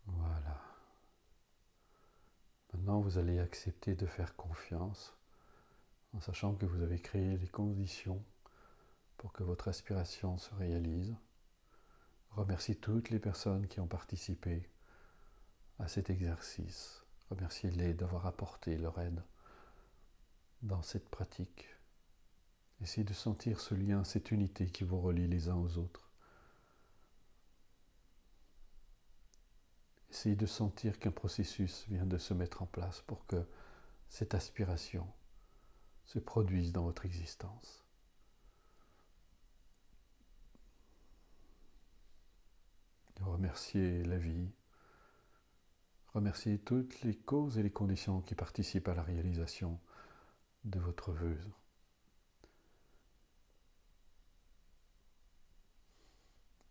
Voilà. Maintenant, vous allez accepter de faire confiance en sachant que vous avez créé les conditions pour que votre aspiration se réalise. Remerciez toutes les personnes qui ont participé à cet exercice. Remerciez-les d'avoir apporté leur aide dans cette pratique. Essayez de sentir ce lien, cette unité qui vous relie les uns aux autres. Essayez de sentir qu'un processus vient de se mettre en place pour que cette aspiration se produise dans votre existence. remerciez la vie, remerciez toutes les causes et les conditions qui participent à la réalisation de votre vœu.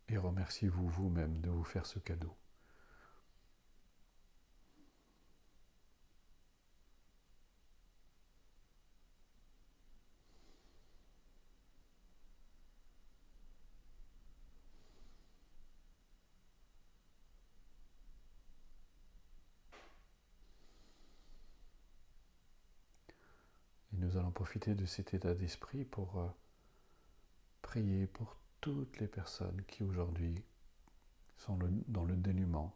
Et remerciez-vous vous-même de vous faire ce cadeau. Et nous allons profiter de cet état d'esprit pour prier pour toutes les personnes qui aujourd'hui sont dans le dénuement,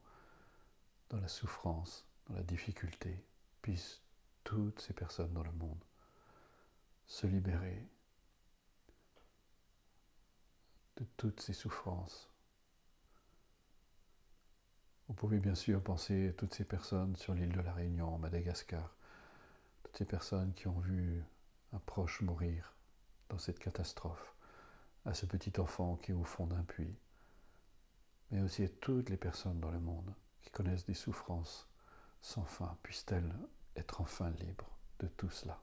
dans la souffrance, dans la difficulté. Puissent toutes ces personnes dans le monde se libérer de toutes ces souffrances. Vous pouvez bien sûr penser à toutes ces personnes sur l'île de la Réunion, Madagascar, toutes ces personnes qui ont vu un proche mourir dans cette catastrophe, à ce petit enfant qui est au fond d'un puits, mais aussi à toutes les personnes dans le monde qui connaissent des souffrances sans fin. Puissent-elles être enfin libres de tout cela.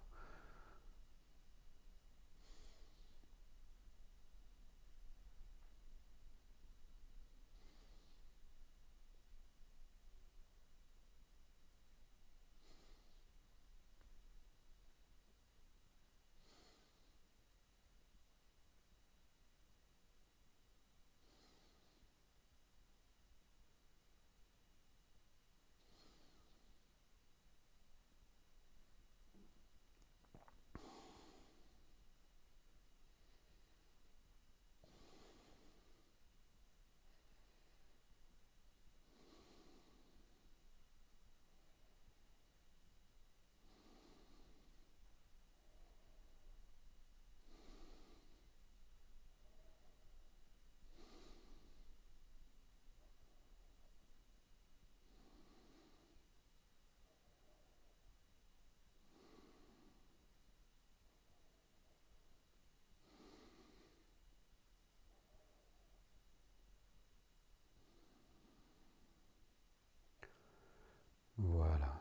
Voilà,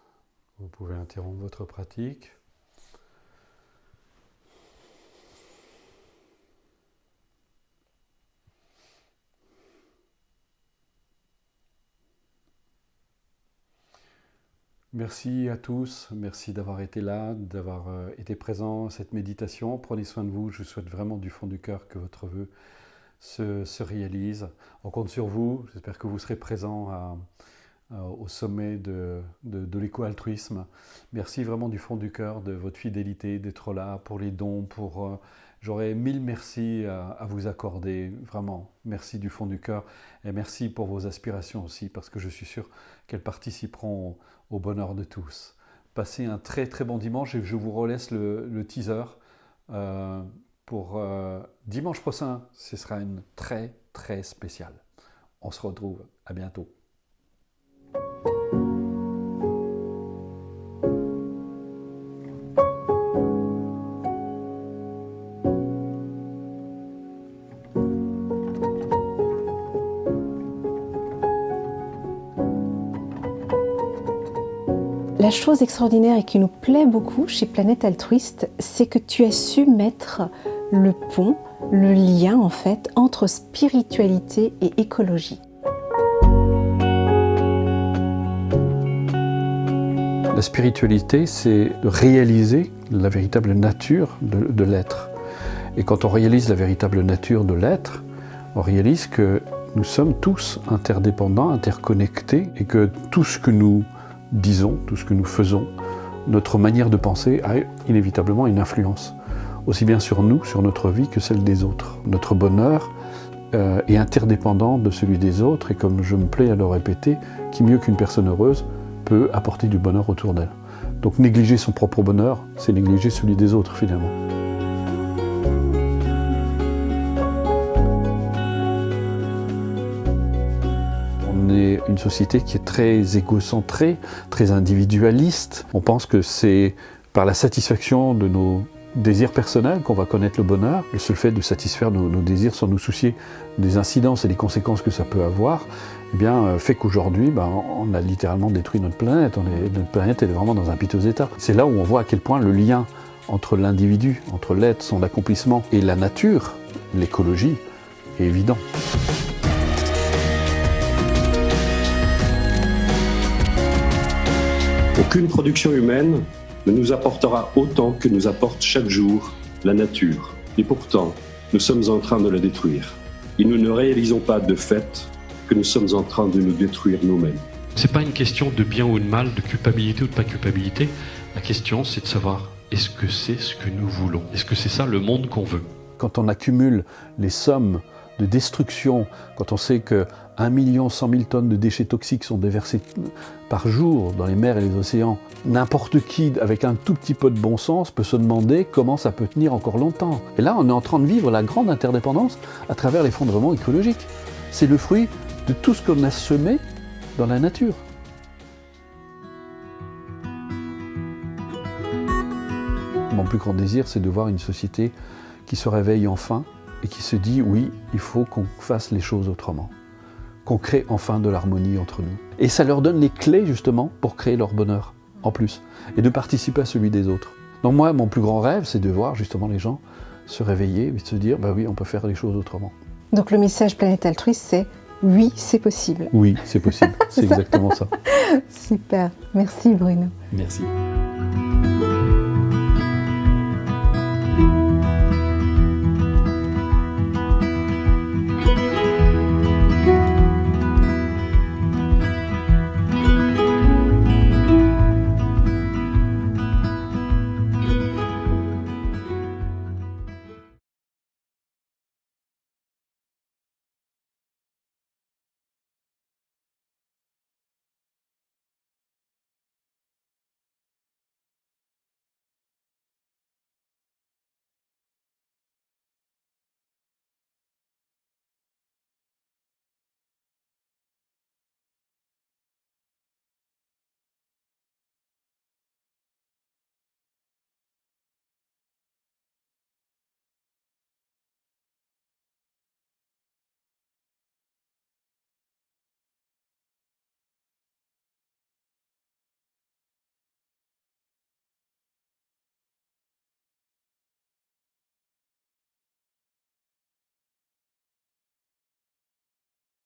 vous pouvez interrompre votre pratique. Merci à tous, merci d'avoir été là, d'avoir été présent à cette méditation. Prenez soin de vous, je souhaite vraiment du fond du cœur que votre vœu se réalise. On compte sur vous, j'espère que vous serez présents au sommet de l'éco-altruisme. Merci vraiment du fond du cœur de votre fidélité, d'être là, pour les dons, j'aurais 1000 merci à vous accorder, vraiment. Merci du fond du cœur et merci pour vos aspirations aussi, parce que je suis sûr qu'elles participeront au bonheur de tous. Passez un très très bon dimanche et je vous relaisse le teaser pour dimanche prochain. Ce sera une très très spéciale. On se retrouve, à bientôt. La chose extraordinaire et qui nous plaît beaucoup chez Planète Altruiste, c'est que tu as su mettre le pont, le lien en fait, entre spiritualité et écologie. La spiritualité, c'est de réaliser la véritable nature de l'être. Et quand on réalise la véritable nature de l'être, on réalise que nous sommes tous interdépendants, interconnectés, et que tout ce que nous disons, tout ce que nous faisons, notre manière de penser a inévitablement une influence, aussi bien sur nous, sur notre vie, que celle des autres. Notre bonheur est interdépendant de celui des autres, et comme je me plais à le répéter, qui mieux qu'une personne heureuse peut apporter du bonheur autour d'elle. Donc négliger son propre bonheur, c'est négliger celui des autres finalement. On est une société qui est très égocentrée, très individualiste. On pense que c'est par la satisfaction de nos désirs personnels qu'on va connaître le bonheur. Le seul fait de satisfaire nos désirs sans nous soucier des incidences et des conséquences que ça peut avoir eh bien, fait qu'aujourd'hui, on a littéralement détruit notre planète. Notre planète, elle est vraiment dans un piteux état. C'est là où on voit à quel point le lien entre l'individu, entre l'être, son accomplissement et la nature, l'écologie, est évident. Aucune production humaine ne nous apportera autant que nous apporte chaque jour la nature. Et pourtant, nous sommes en train de la détruire. Et nous ne réalisons pas de fait que nous sommes en train de nous détruire nous-mêmes. C'est pas une question de bien ou de mal, de culpabilité ou de pas culpabilité. La question, c'est de savoir, est-ce que c'est ce que nous voulons? Est-ce que c'est ça le monde qu'on veut? Quand on accumule les sommes de destruction, quand on sait que 1 100 000 tonnes de déchets toxiques sont déversés par jour dans les mers et les océans, n'importe qui, avec un tout petit peu de bon sens, peut se demander comment ça peut tenir encore longtemps. Et là, on est en train de vivre la grande interdépendance à travers l'effondrement écologique. C'est le fruit de tout ce qu'on a semé dans la nature. Mon plus grand désir, c'est de voir une société qui se réveille enfin et qui se dit, oui, il faut qu'on fasse les choses autrement, qu'on crée enfin de l'harmonie entre nous. Et ça leur donne les clés, justement, pour créer leur bonheur, en plus, et de participer à celui des autres. Donc moi, mon plus grand rêve, c'est de voir, justement, les gens se réveiller et de se dire, oui, on peut faire les choses autrement. Donc le message Planète Altruiste, c'est oui, c'est possible. Oui, c'est possible. C'est exactement ça. Super. Merci Bruno. Merci.